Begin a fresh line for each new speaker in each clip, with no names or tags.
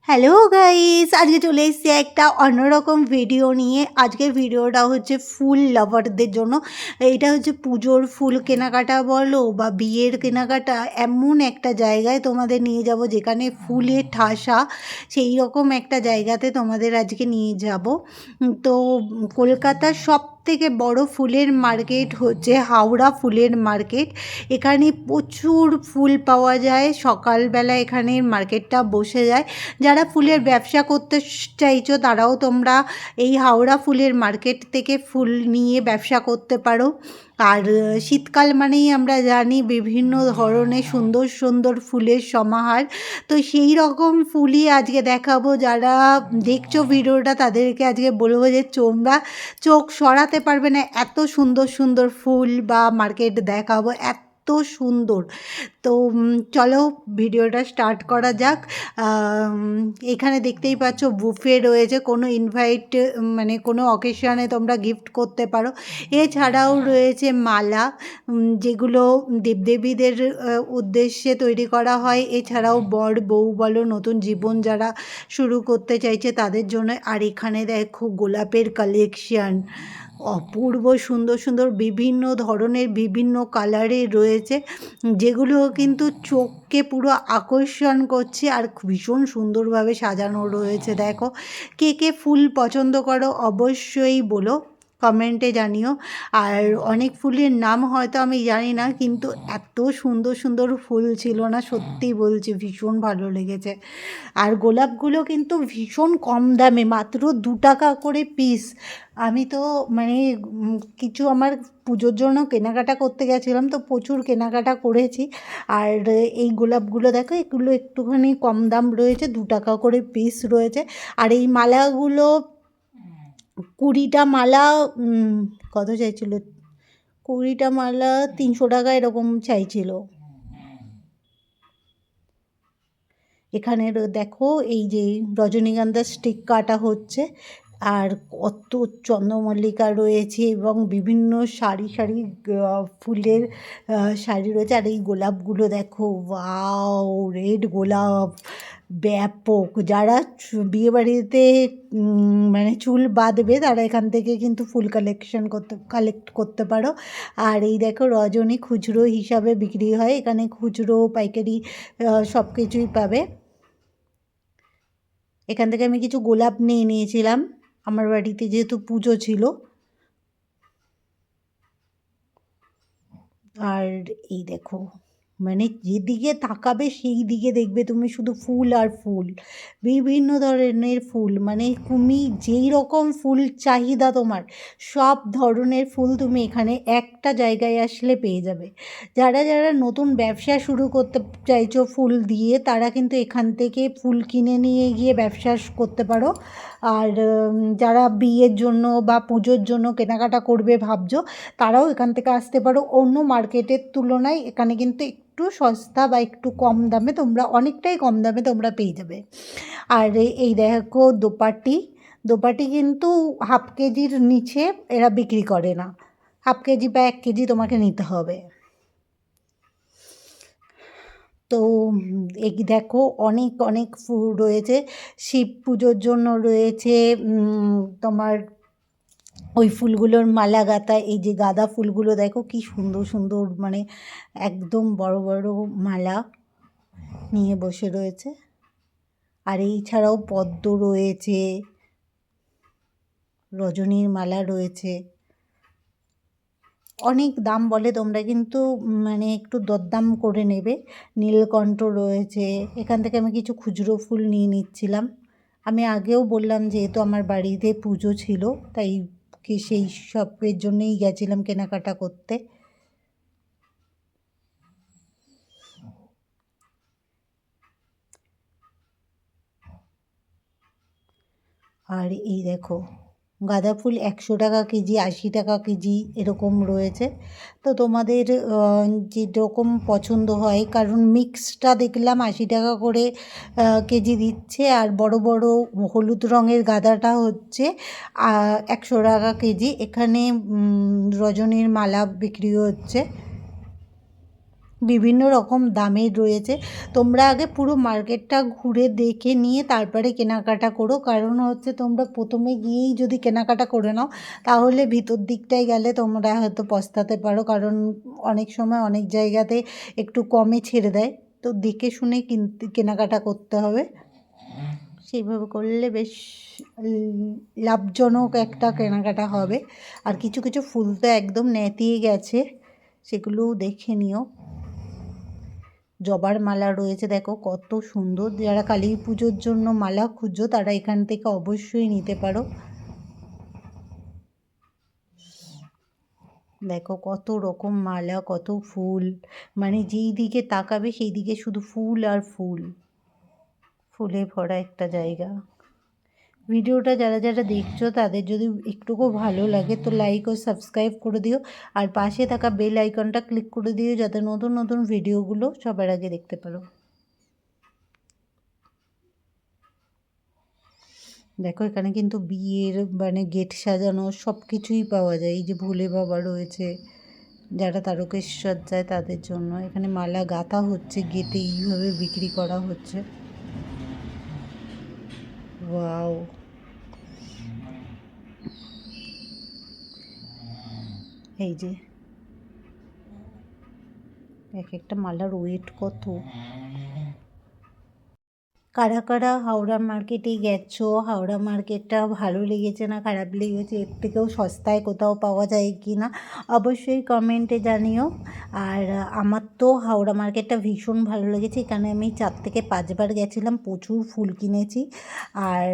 Hello guys, আজকে চলে এসেছি একটা অন্যরকম ভিডিও নিয়ে। আজকের ভিডিওটা হচ্ছে ফুল লাভারদের জন্য। এটা হচ্ছে পুজোর ফুল কেনাকাটা বলো বা বিয়ের কেনাকাটা, এমন একটা জায়গায় তোমাদের নিয়ে যাব যেখানে ফুলের ঠাসা, সেই রকম একটা জায়গাতে তোমাদের আজকে নিয়ে যাব। তো কলকাতার সব থেকে বড় ফুলের মার্কেট হচ্ছে হাওড়া ফুলের মার্কেট। এখানে প্রচুর ফুল পাওয়া যায়, সকালবেলা এখানে মার্কেটটা বসে যায়। যারা ফুলের ব্যবসা করতে চাইছো তারাও তোমরা এই হাওড়া ফুলের মার্কেট থেকে ফুল নিয়ে ব্যবসা করতে পারো। আর শীতকাল মানেই আমরা জানি বিভিন্ন ধরনের সুন্দর সুন্দর ফুলের সমাহার। তো সেই রকম ফুলই আজকে দেখাবো। যারা দেখছো ভিডিওটা তাদেরকে আজকে বলবো যে তোমরা চোখ সরাতে পারবে না, এত সুন্দর সুন্দর ফুল বা মার্কেট দেখাবো, এত সুন্দর। তো চলো ভিডিওটা স্টার্ট করা যাক। এখানে দেখতেই পাচ্ছ বুফে রয়েছে, কোনো ইনভাইট মানে কোনো অকেশনে তোমরা গিফট করতে পারো। এছাড়াও রয়েছে মালা, যেগুলো দেবদেবীদের উদ্দেশ্যে তৈরি করা হয়। এছাড়াও বর বউ বলো, নতুন জীবন যারা শুরু করতে চাইছে তাদের জন্য। আর এখানে দেখো গোলাপের কালেকশান অপূর্ব সুন্দর সুন্দর, বিভিন্ন ধরনের বিভিন্ন কালারের রয়েছে, যেগুলো কিন্তু চোখকে পুরো আকর্ষণ করছে আর ভীষণ সুন্দরভাবে সাজানো রয়েছে। দেখো, কে কে ফুল পছন্দ করো অবশ্যই বলো, কমেন্টে জানিও। আর অনেক ফুলের নাম হয়তো আমি জানি না, কিন্তু এত সুন্দর সুন্দর ফুল ছিল না, সত্যি বলছি ভীষণ ভালো লেগেছে। আর গোলাপগুলো কিন্তু ভীষণ কম দামে, মাত্র 2 টাকা করে পিস। আমি তো মানে কিছু আমার পুজোর জন্য কেনাকাটা করতে গেছিলাম, তো প্রচুর কেনাকাটা করেছি। আর এই গোলাপগুলো দেখো, এগুলো একটুখানি কম দাম রয়েছে, 2 টাকা করে পিস রয়েছে। আর এই মালাগুলো 20টা মালা কত চাইছিল, 20টা মালা 300 টাকা এরকম চাইছিল। এখানে দেখো এই যে রজনীগন্ধার স্টিক কাটা হচ্ছে, আর কত চন্দ্রমল্লিকা রয়েছে এবং বিভিন্ন সারি সারি ফুলের শাড়ি রয়েছে। আর এই গোলাপগুলো দেখো, ওয়াও, রেড গোলাপ ব্যাপক। যারা বিয়েবাড়িতে মানে চুল বাঁধবে তারা এখান থেকে কিন্তু ফুল কালেক্ট করতে পারো। আর এই দেখো রজনী খুচরো হিসাবে বিক্রি হয়, এখানে খুচরো পাইকারি সব কিছুই পাবে। এখান থেকে আমি কিছু গোলাপ নিয়ে নিয়েছিলাম, আমার বাড়িতে যেহেতু পুজো ছিল। আর এই দেখো, মানে যেদিকে তাকাবে সেই দিকে দেখবে তুমি শুধু ফুল আর ফুল, বিভিন্ন ধরনের ফুল। মানে তুমি যেই রকম ফুল চাহিদা তোমার, সব ধরনের ফুল তুমি এখানে একটা জায়গায় আসলে পেয়ে যাবে। যারা যারা নতুন ব্যবসা শুরু করতে চাইছো ফুল দিয়ে, তারা কিন্তু এখান থেকে ফুল কিনে নিয়ে গিয়ে ব্যবসা করতে পারো। আর যারা বিয়ের জন্য বা পুজোর জন্য কেনাকাটা করবে ভাবছো, তারাও এখান থেকে আসতে পারো। অন্য মার্কেটের তুলনায় এখানে কিন্তু একটু সস্তা বা একটু কম দামে তোমরা, অনেকটাই কম দামে তোমরা পেয়ে যাবে। আর এই দেখো দোপাটি কিন্তু হাফ কেজির নিচে এরা বিক্রি করে না, হাফ কেজি বা 1 কেজি তোমাকে নিতে হবে। তো এই দেখো অনেক অনেক ফুল রয়েছে, শিব পুজোর জন্য রয়েছে তোমার ওই ফুলগুলোর মালা গাঁথা। এই যে গাঁদা ফুলগুলো দেখো কি সুন্দর সুন্দর, মানে একদম বড় বড় মালা নিয়ে বসে রয়েছে। আর এই ছাড়াও পদ্ম রয়েছে, রজনীর মালা রয়েছে। অনেক দাম বলে, তোমরা কিন্তু মানে একটু দরদাম করে নেবে। নীলকণ্ঠ রয়েছে, এখান থেকে আমি কিছু খুচরো ফুল নিয়ে নিচ্ছিলাম। আমি আগেও বললাম যেহেতু আমার বাড়িতে পুজো ছিল, তাই কি সেই সবের জন্যই গেছিলাম কেনাকাটা করতে। আর এই দেখো গাঁদা ফুল 100 টাকা কেজি, 80 টাকা কেজি এরকম রয়েছে। তো তোমাদের যেরকম পছন্দ হয়, কারণ মিক্সটা দেখলাম 80 টাকা করে কেজি দিচ্ছে। আর বড় বড় হলুদ রঙের গাঁদাটা হচ্ছে 100 টাকা কেজি। এখানে রজনীর মালা বিক্রি হচ্ছে। বিভিন্ন রকম দামের রয়েছে। তোমরা আগে পুরো মার্কেটটা ঘুরে দেখে নিয়ে তারপরে কেনাকাটা করো, কারণ হচ্ছে তোমরা প্রথমে গিয়েই যদি কেনাকাটা করে নাও তাহলে ভিতর দিকটায় গেলে তোমরা হয়তো পস্তাতে পারো, কারণ অনেক সময় অনেক জায়গাতে একটু কমে ছেড়ে দেয়। তো দেখে শুনে কেনাকাটা করতে হবে, সেইভাবে করলে বেশ লাভজনক একটা কেনাকাটা হবে। আর কিছু কিছু ফুল তো একদম নেতিয়ে গেছে, সেগুলোও দেখে নিও। জবার মালা রয়েছে, দেখো কত সুন্দর। যারা কালী পুজোর জন্য মালা খুঁজো তারা এখান থেকে অবশ্যই নিতে পারো। দেখো কত রকম মালা, কত ফুল, মানে যেই দিকে তাকাবে সেই দিকে শুধু ফুল আর ফুল, ফুলে ভরা একটা জায়গা। ভিডিওটা যারা যারা দেখছো তাদের যদি একটুকু ভালো লাগে তো লাইক ও সাবস্ক্রাইব করে দিও, আর পাশে থাকা বেল আইকনটা ক্লিক করে দিও যাতে নতুন নতুন ভিডিওগুলো সবার আগে দেখতে পারো। দেখো এখানে কিন্তু বিয়ের মানে গেট সাজানো সব কিছুই পাওয়া যায়। এই যে ভোলে বাবা রয়েছে, যারা তারকেশ্বর যায় তাদের জন্য। এখানে মালা গাঁথা হচ্ছে, গেটে এইভাবে বিক্রি করা হচ্ছে। ওয়াও, এই যে এক একটা মালার ওয়েট কত। কারা কারা হাওড়া মার্কেটে গেছো, হাওড়া মার্কেটটা ভালো লেগেছে না খারাপ লেগেছে, এর থেকেও সস্তায় কোথাও পাওয়া যায় কি না অবশ্যই কমেন্টে জানিও। আর আমার তো হাওড়া মার্কেটটা ভীষণ ভালো লেগেছে। এখানে আমি 4 থেকে 5 বার গেছিলাম, প্রচুর ফুল কিনেছি। আর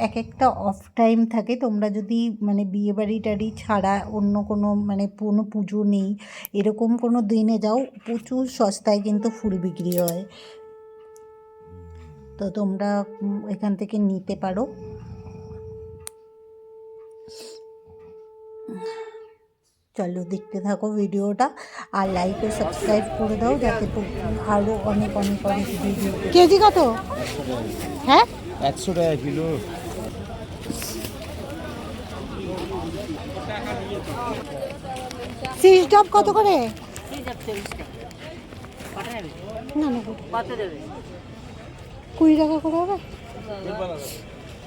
এক একটা অফ টাইম থাকে, তোমরা যদি মানে বিয়েবাড়ি টাড়ি ছাড়া অন্য কোনো মানে কোনো পুজো নেই এরকম কোনো দিনে যাও, প্রচুর সস্তায় কিন্তু ফুল বিক্রি হয়। তো তোমরা এখান থেকে নিতে পারো। চলো দেখতে থাকো ভিডিওটা, আর লাইক ও সাবস্ক্রাইব করে দাও যাতে আরও অনেক অনেক অনেক ভিডিও। কেজি কত? হ্যাঁ
100 টাকা কিলো।
সিজ ডাব কত করে? না না 20 টাকা করে হবে,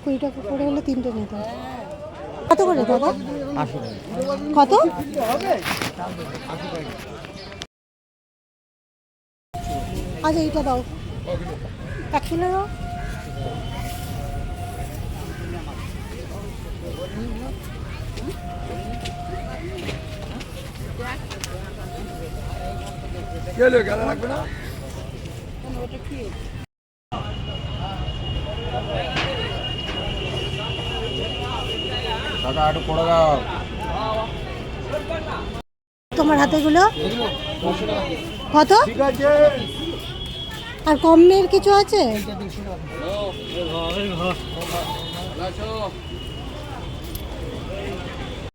20 টাকা করে হলে 3টে নিতে হবে। কত করে দাদা?
80 টাকা।
কত? আচ্ছা এইটা দাও, 1 কিলো দাও।
লাগবে না। দাদা একটু পড়ে দাও।
তোমার হাতেগুলো কত? আর কমের কিছু আছে?